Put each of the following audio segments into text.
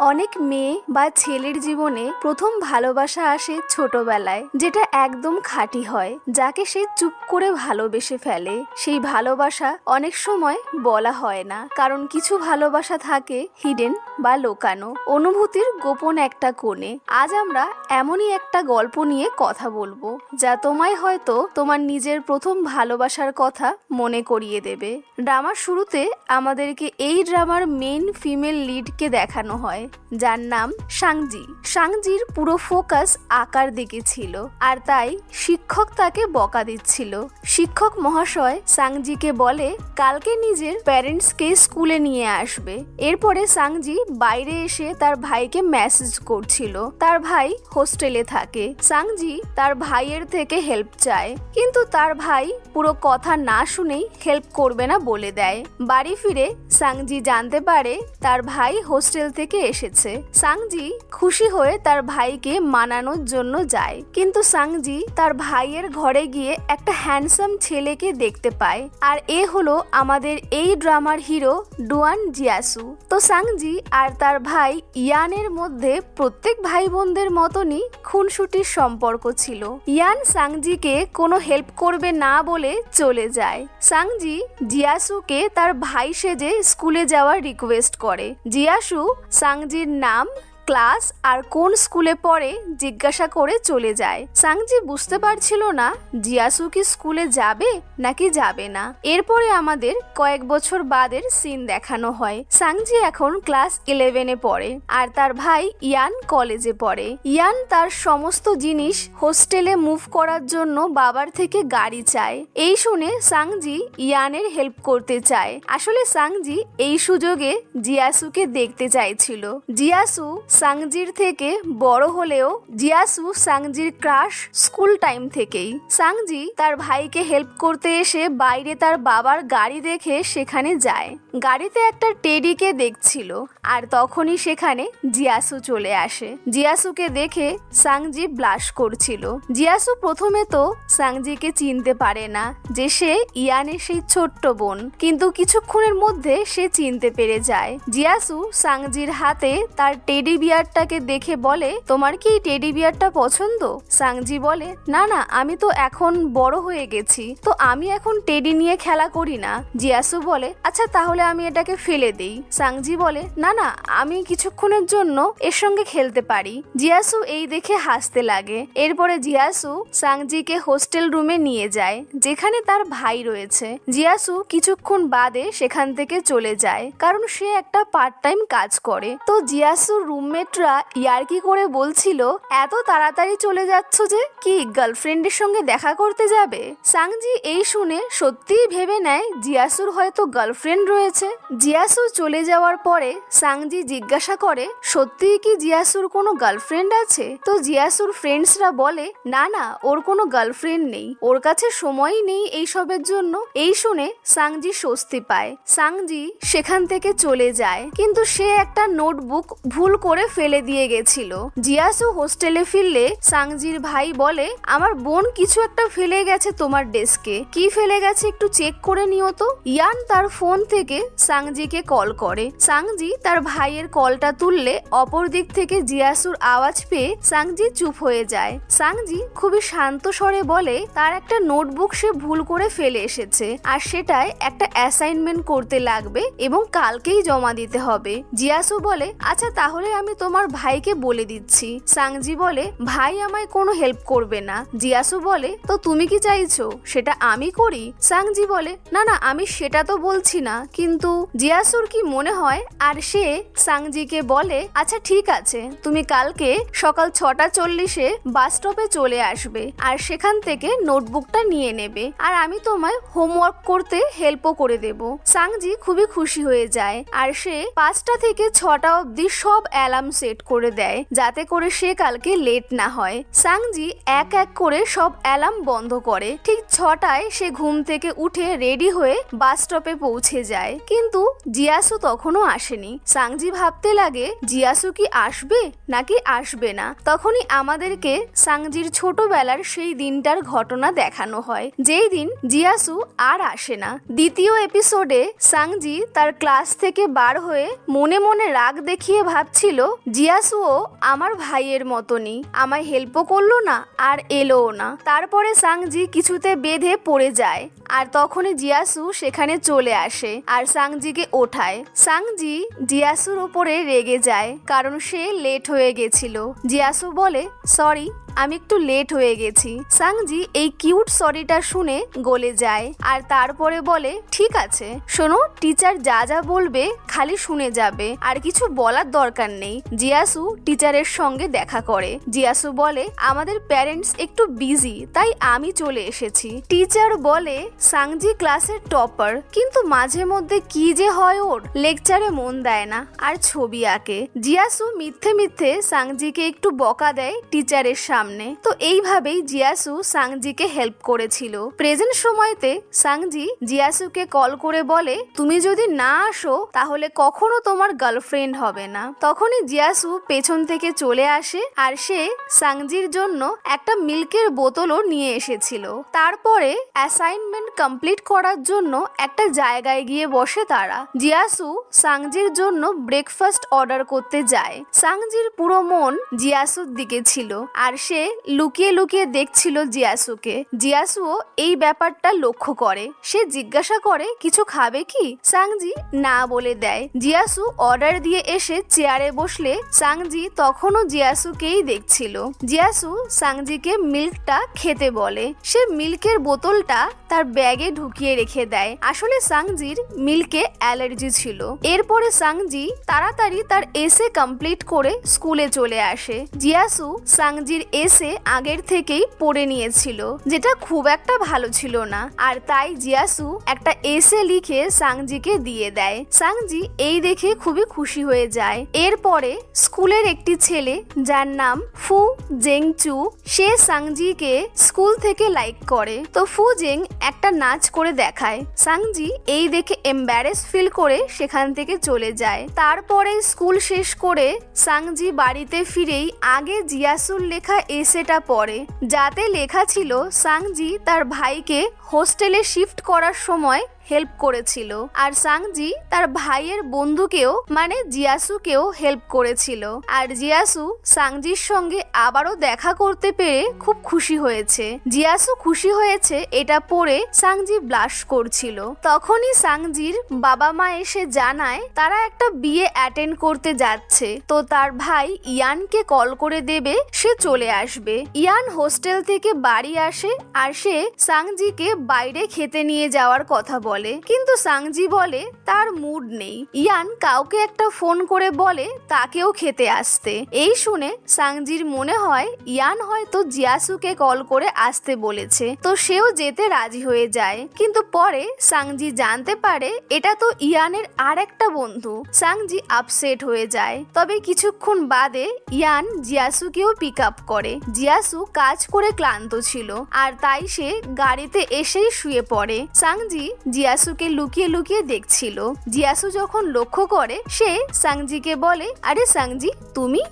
অনেক মেয়ে বা ছেলের জীবনে প্রথম ভালোবাসা আসে ছোটবেলায়, যেটা একদম খাঁটি হয়, যাকে সে চুপ করে ভালোবেসে ফেলে। সেই ভালোবাসা অনেক সময় বলা হয় না, কারণ কিছু ভালোবাসা থাকে হিডেন বা লোকানো, অনুভূতির গোপন একটা কোণে। আজ আমরা এমনই একটা গল্প নিয়ে কথা বলবো, যা তোমায় হয়তো তোমার নিজের প্রথম ভালোবাসার কথা মনে করিয়ে দেবে। ড্রামার শুরুতে আমাদেরকে এই ড্রামার মেইন ফিমেল লিডকে দেখানো হয়, যার নাম সাংজি। সাংজির পুরো ফোকাস আঁকার দিকে ছিল, আর তাই শিক্ষক তাকে বকা দিচ্ছিল। শিক্ষক মহাশয় সাংজিকে বলে কালকে নিজের প্যারেন্টসকে স্কুলে নিয়ে আসবে। এরপরে সাংজি বাইরে এসে তার ভাইকে মেসেজ করছিল। তার ভাই হোস্টেলে থাকে। সাংজি তার ভাইয়ের থেকে হেল্প চায়, কিন্তু তার ভাই পুরো কথা না শুনেই হেল্প করবে না বলে দেয়। বাড়ি ফিরে সাংজি জানতে পারে তার ভাই হোস্টেল থেকে এসেছে। সাংজি খুশি হয়ে তার ভাইকে মানানোর জন্য যায়, কিন্তু সাংজি তার ভাইয়ের ঘরে গিয়ে একটা হ্যান্ডসাম ছেলেকে দেখতে পায়, আর এ হলো আমাদের এই ড্রামার হিরো ডুয়ান জিয়াসু। তো সাংজি আর তার ভাই ইয়ানের মধ্যে প্রত্যেক ভাই বোনদের মতনই খুনসুটির সম্পর্ক ছিল। ইয়ান সাংজিকে কোনো হেল্প করবে না বলে চলে যায়। সাংজি জিয়াসুকে তার ভাই সেজে স্কুলে যাওয়ার রিকোয়েস্ট করে। জিয়াসু সাংজির নাম, ক্লাস আর কোন স্কুলে পড়ে জিজ্ঞাসা করে চলে যায়। সাংজি বুঝতে পারছিল না জিয়াসু কি স্কুলে যাবে নাকি যাবে না। এরপরে আমাদের কয়েক বছর বাদের সিন দেখানো হয়। সাংজি এখন ক্লাস 11-এ পড়ে, আর তার ভাই ইয়ান কলেজে পড়ে। ইয়ান তার সমস্ত জিনিস হোস্টেলে মুভ করার জন্য বাবার থেকে গাড়ি চায়। এই শুনে সাংজি ইয়ানের হেল্প করতে চায়। আসলে সাংজি এই সুযোগে জিয়াসুকে দেখতে চাইছিল। জিয়াসু সাংজির থেকে বড় হলেও জিয়াসু সাংজির ক্রাশ স্কুল টাইম থেকেই। সাংজি তার ভাইকে হেল্প করতে এসে বাইরে তার বাবার গাড়ি দেখে সেখানে যায়। গাড়িতে একটা টেডিকে দেখছিল, আর তখনই সেখানে জিয়াসু চলে আসে। জিয়াসুকে দেখে সাংজি ব্লাশ করছিল। জিয়াসু প্রথমে তো সাংজিকে চিনতে পারে না যে সে ইয়ানের সেই ছোট্ট বোন, কিন্তু কিছুক্ষণের মধ্যে সে চিনতে পেরে যায়। জিয়াসু সাংজির হাতে তার টেডি বিয়ারটাকে দেখে বলে, তোমার কি টেডি বিয়ারটা পছন্দ? সাংজি বলে, না না, আমি তো এখন বড় হয়ে গেছি, তো আমি এখন টেডি নিয়ে খেলা করি না। জিয়াসু বলে, আচ্ছা তাহলে আমি এটাকে ফেলে দেই। সাংজি বলে, না না, আমি কিছুক্ষণের জন্য এর সঙ্গে খেলতে পারি। জিয়াসু এই দেখে হাসতে লাগে। এরপরে জিয়াসু সাংজিকে হোস্টেল রুমে নিয়ে যায়, যেখানে তার ভাই রয়েছে। জিয়াসু কিছুক্ষণ বাদে সেখান থেকে চলে যায়, কারণ সে একটা পার্ট টাইম কাজ করে। তো জিয়াসুর রুমমেটরা ইয়ার্কি করে বলছিল, এত তাড়াতাড়ি চলে যাচ্ছ যে, কি গার্লফ্রেন্ডের সঙ্গে দেখা করতে যাবে? সাংজি এই শুনে সত্যিই ভেবে নেয় জিয়াসুর হয়তো গার্লফ্রেন্ড রয়েছে। জিয়াসু চলে যাওয়ার পরে সাংজি জিজ্ঞাসা করে, সত্যিই কি জিয়াসুর কোনো গার্লফ্রেন্ড আছে? তো জিয়াসুর ফ্রেন্ডসরা বলে, না না, ওর কোনো গার্লফ্রেন্ড নেই, ওর কাছে সময়ই নেই এইসবের জন্য। এই শুনে সাংজি স্বস্তি পায়। সাংজি সেখান থেকে চলে যায়, কিন্তু সে একটা নোটবুক ভুল করে ফেলে দিয়ে গেছিল। জিয়াসু হোস্টেলে ফিরলে সাংজির ভাই বলে, আমার বোন কিছু একটা ফেলে গেছে তোমার ডেস্কে, কি ফেলে গেছে একটু চেক করে নিও তো। ইয়ান তার ফোন থেকে সাংজিকে কল করে। সাংজি তার ভাইয়ের কলটা তুললে অপর দিক থেকে জিয়াসুর আওয়াজ পেয়ে সাংজি চুপ হয়ে যায়। সাংজি খুবই শান্ত স্বরে বলে তার একটা নোটবুক সে ভুল করে ফেলে এসেছে, আর সেটায় একটা অ্যাসাইনমেন্ট করতে লাগবে এবং কালকেই জমা দিতে হবে। জিয়াসু বলে, আচ্ছা তাহলে আমি তোমার ভাইকে বলে দিচ্ছি। সাংজি বলে, ভাই আমায় কোনো হেল্প করবে না। জিয়াসু বলে, তো তুমি কি চাইছো সেটা আমি করি? সাংজি বলে, না না, আমি সেটা তো বলছি না, কিন্তু জিয়াসুর কি মনে হয়? আর সে সাংজিকে বলে, আচ্ছা ঠিক আছে, তুমি কালকে সকাল 6:40-এ বাস স্টপে চলে আসবে, আর সেখান থেকে নোটবুকটা নিয়ে নেবে, আর আমি তোমায় হোমওয়ার্ক করতে হেল্পও করে দেব। সাংজি খুবই খুশি হয়ে যায়, আর সে 5টা থেকে 6টা অবধি সব অ্যালার্ম সেট করে দেয়, যাতে করে সে কালকে লেট না হয়। সাংজি এক এক করে সব অ্যালার্ম বন্ধ করে। ঠিক 6টায় সে ঘুম থেকে উঠে রেডি হয়ে বাস স্টপে পৌঁছে যায়। কিন্তু জিয়াসু তখনও আসেনি। সাংজি ভাবতে লাগে জিয়াসু কি আসবে নাকি আসবে না। তখনই আমাদেরকে সাংজির ছোটবেলার সেই দিনটার ঘটনা দেখানো হয়, যেই দিন জিয়াসু আর আসে না। দ্বিতীয় এপিসোডে সাংজি তার ক্লাস থেকে বার হয়ে মনে মনে রাগ দেখিয়ে ভাবছিল জিয়াসুও আমার ভাইয়ের মতনই, আমায় হেল্পও করলো না আর এলোও না। তারপরে সাংজি কিছুতে বেঁধে পড়ে যায় আর তখনই জিয়াসু সেখানে চলে আসে আর সাংজিকে ওঠায়। সাংজি জিয়াসুর উপরে রেগে যায় কারণ সে লেট হয়ে গেছিল। জিয়াসু বলে, সরি, আমি একটু লেট হয়ে গেছি। সাংজি এই কিউট সরিটা শুনে গলে যায় আর তারপরে বলে, ঠিক আছে, শোনো, টিচার যা যা বলবে খালি শুনে যাবে, আর কিছু বলার দরকার নেই। জিয়াসু টিচারের সঙ্গে দেখা করে। জিয়াসু বলে, আমাদের প্যারেন্টস একটু বিজি, তাই আমি চলে এসেছি। টিচার বলে, সাংজি ক্লাসের টপার, কিন্তু মাঝে মধ্যে কি যে হয় ওর, লেকচারে মন দেয় না আর ছবি আঁকে। জিয়াসু মিথ্যে মিথ্যে সাংজিকে একটু বকা দেয় টিচারের সামনে। তো এইভাবেই জিয়াসু সাংজিকে হেল্প করেছিল। প্রেজেন্ট সময়তে সাংজি জিয়াসুকে কল করে বলে, তুমি যদি না আসো তাহলে কখনো তোমার গার্লফ্রেন্ড হবে না। তখনই জিয়াসু পেছন থেকে চলে আসে আর সে সাংজির জন্য একটা মিল্কের বোতলও নিয়ে এসেছিল। তারপরে অ্যাসাইনমেন্ট কমপ্লিট করার জন্য একটা জায়গায় গিয়ে বসে তারা। জিয়াসু সাংজির জন্য ব্রেকফাস্ট অর্ডার করতে যায়। সাংজির পুরো মন জিয়াসুর দিকে ছিল আর সে লুকিয়ে লুকিয়ে দেখছিল জিয়াসুকে। জিয়াসুও এই ব্যাপারটা লক্ষ্য করে। সে জিজ্ঞাসা করে, কিছু খাবে কি? সাংজি না বলে দেয়। জিয়াসু অর্ডার দিয়ে এসে চেয়ারে বসলে সাংজি তখনও জিয়াসুকেই দেখছিল। জিয়াসু সাংজিকে মিল্কটা খেতে বলে। সে মিল্কের বোতলটা তার ব্যাগে ঢুকিয়ে রেখে দেয়। আসলে সাংজির মিল্কে অ্যালার্জি ছিল। এরপরে সাংজি তাড়াতাড়ি তার এসে কমপ্লিট করে স্কুলে চলে আসে। জিয়াসু সাংজির এসে আগের থেকেই পড়ে নিয়েছিল, যেটা খুব একটা ভালো ছিল না, আর তাই জিয়াসু একটা এসে লিখে সাংজিকে দিয়ে দেয়। সাংজি এই দেখে খুবই খুশি হয়ে যায়। এরপরে স্কুলের একটি ছেলে যার নাম ফু জেংচু, সে সাংজিকে স্কুল থেকে লাইক করে। তো ফু জেং একটা নাচ করে দেখায়। সাংজি এই দেখে এম্বারেস ফিল করে সেখান থেকে চলে যায়। তারপরে স্কুল শেষ করে সাংজি বাড়িতে ফিরেই আগে জিয়াসুর লেখা এসেটা পড়ে, যাতে লেখা ছিল সাংজি তার ভাইকে হোস্টেলে শিফট করার সময় হেল্প করেছিল, আর সাংজি তার ভাইয়ের বন্ধুকেও মানে জিয়াসুকেও হেল্প করেছিল। আর জিয়াসু সাংজির সঙ্গে আবারও দেখা করতে পেরে খুব খুশি হয়েছে। জিয়াসু খুশি হয়েছে এটা পড়ে সাংজি ব্লাশ করছিল। তখনই সাংজির বাবা মা এসে জানায় তারা একটা বিয়ে অ্যাটেন্ড করতে যাচ্ছে। তো তার ভাই ইয়ানকে কল করে দেবে সে চলে আসবে। ইয়ান হোস্টেল থেকে বাড়ি আসে আর সে সাংজিকে বাইরে খেতে নিয়ে যাওয়ার কথা বলে, কিন্তু সাংজি বলে তার মুড নেই। ইয়ান কাউকে একটা ফোন করে বলে তাকেও খেতে আসতে। এই শুনে সাংজির মনে হয় ইয়ান হয়তো জিয়াসুকে কল করে আসতে বলেছে, তো সেও যেতে রাজি হয়ে যায়। কিন্তু পরে সাংজি জানতে পারে এটা তো ইয়ানের আর একটা বন্ধু। সাংজি আপসেট হয়ে যায়। তবে কিছুক্ষণ বাদে ইয়ান জিয়াসুকেও পিক আপ করে। জিয়াসু কাজ করে ক্লান্ত ছিল আর তাই সে গাড়িতে এসেই শুয়ে পড়ে। সাংজি জিয়াসুকে লুকিয়ে লুকিয়ে দেখছিল। জিয়াসু যখন লক্ষ্য করে সে সাংজিকে বলে, আরে সাংজি,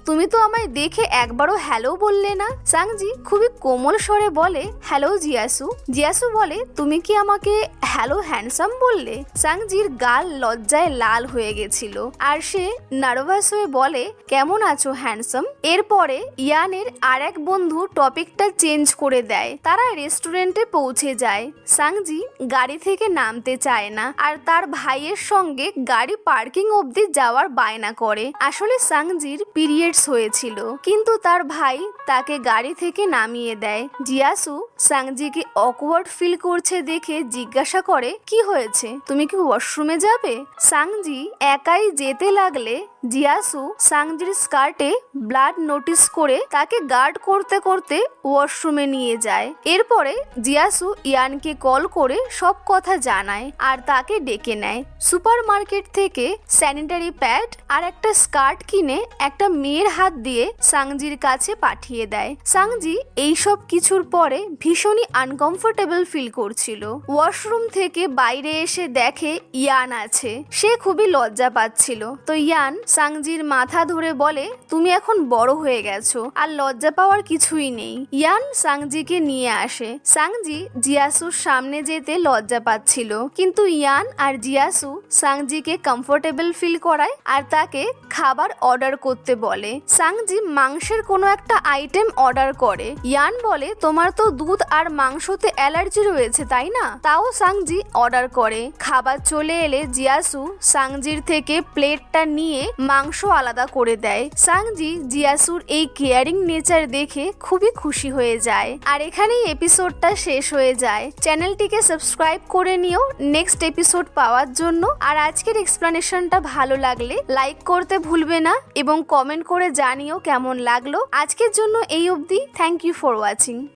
তুমি তো আমায় দেখে একবারও হ্যালো বললে না। সাংজি খুবই কোমল স্বরে বলে, হ্যালো জিয়াসু। জিয়াসু বলে, তুমি কি আমাকে হ্যালো হ্যান্ডসাম বললে? সাংজির গাল লজ্জায় লাল হয়ে গেছিল আর সে নার্ভাস হয়ে বলে, কেমন আছো হ্যান্ডসাম? এরপরে ইয়ানের আর এক বন্ধু টপিকটা চেঞ্জ করে দেয়। তারা রেস্টুরেন্টে পৌঁছে যায়। সাংজি গাড়ি থেকে নামতে চায় না আর তার ভাইয়ের সঙ্গে গাড়ি পার্কিং অবধি যাওয়ার বায়না করে। আসলে সাংজির পিরিয়ডস হয়েছিল, কিন্তু তার ভাই তাকে গাড়ি থেকে নামিয়ে দেয়। জিয়াসু সাংজিকে অকওয়ার্ড ফিল করছে দেখে জিজ্ঞাসা করে, কি হয়েছে, তুমি কি ওয়াশরুমে যাবে? সাংজি একাই যেতে লাগলে জিয়াসু সাংজির স্কার্টে ব্লাড নোটিস করে তাকে গার্ড করতে করতে ওয়াশরুমে নিয়ে যায়। এরপরে জিয়াসু ইয়ানকে কল করে সব কথা জানায় আর তাকে ডেকে নেয়। সুপারমার্কেট থেকে স্যানিটারি প্যাড আর একটা স্কার্ট কিনে একটা মেয়ের হাত দিয়ে সাংজির কাছে পাঠিয়ে দেয়। সাংজি এইসব কিছুর পরে ভীষণই আনকমফোর্টেবল ফিল করছিল। ওয়াশরুম থেকে বাইরে এসে দেখে ইয়ান আছে। সে খুবই লজ্জা পাচ্ছিল। তো ইয়ান সাংজির মাথা ধরে বলে, তুমি এখন বড় হয়ে গেছো, আর লজ্জা পাওয়ার কিছুই নেই। ইয়ান সাংজিকে নিয়ে আসে। সাংজি জিয়াসুর সামনে যেতে লজ্জা পাচ্ছিল, কিন্তু ইয়ান আর জিয়াসু সাংজিকে কমফোর্টেবল ফিল করায় আর তাকে খাবার অর্ডার করতে বলে। সাংজি মাংসের কোনো একটা আইটেম অর্ডার করে। ইয়ান বলে, তোমার তো দুধ আর মাংসতে অ্যালার্জি রয়েছে তাই না? তাও সাংজি অর্ডার করে। খাবার চলে এলে জিয়াসু সাংজির থেকে প্লেটটা নিয়ে মাংস আলাদা করে দেয়। সাংজি জিয়াসুর এই কেয়ারিং নেচার দেখে খুবই খুশি হয়ে যায়। আর এখানেই এপিসোডটা শেষ হয়ে যায়। চ্যানেলটিকে সাবস্ক্রাইব করে নিও নেক্সট এপিসোড পাওয়ার জন্য। আর আজকের এক্সপ্লেনেশনটা ভালো লাগলে লাইক করতে ভুলবে না এবং কমেন্ট করে জানিও কেমন লাগলো। আজকের জন্য এই অবধি। Thank you for watching.